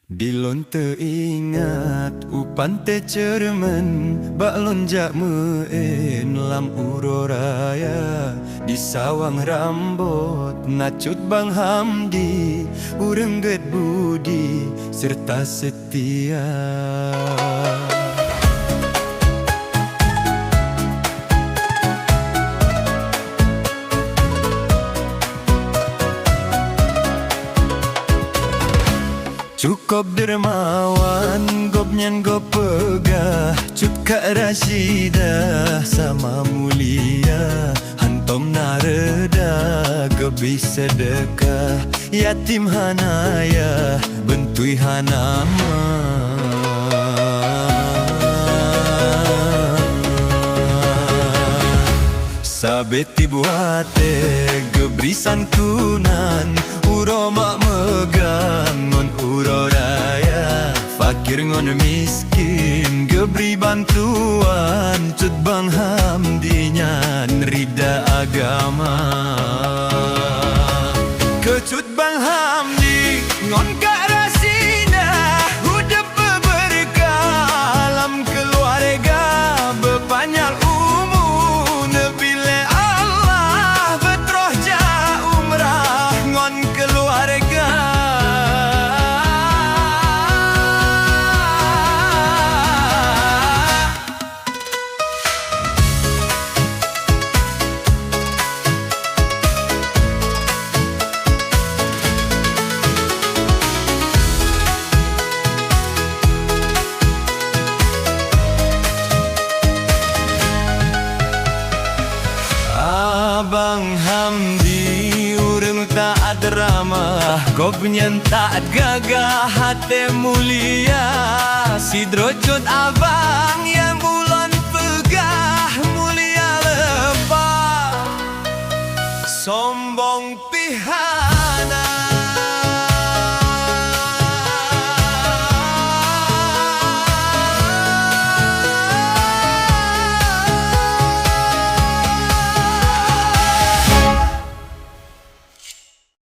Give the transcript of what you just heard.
Dilon teringat upan te cermen bak lonjak meen lam uroraya di sawang rambut nacut Bang Hamdi urang get budi serta setia. Cukup dermawan, gobnyan go pegah, cut Kak Rashidah sama mulia. Hantom nareda, gebi sedekah, yatim hanaya, bentui hanama. Sabeti buate, gebri santunan, uro mak megang ngon uro raya. Fakir ngon miskin, gebri bantuan, cut Bang Hamdi nyan rida agama. Kecut Bang Hamdi ngon Kak Rashidah, hudep berberkah alam keluarga, berpanjang umur nebile Allah, betroh ja umrah ngon keluarga. Bang Hamdi urang tak ada ramah, gobnyan tak gagah, hati mulia. Sidrojot abang yang ulon pegah, mulia lebah, sombong pihak.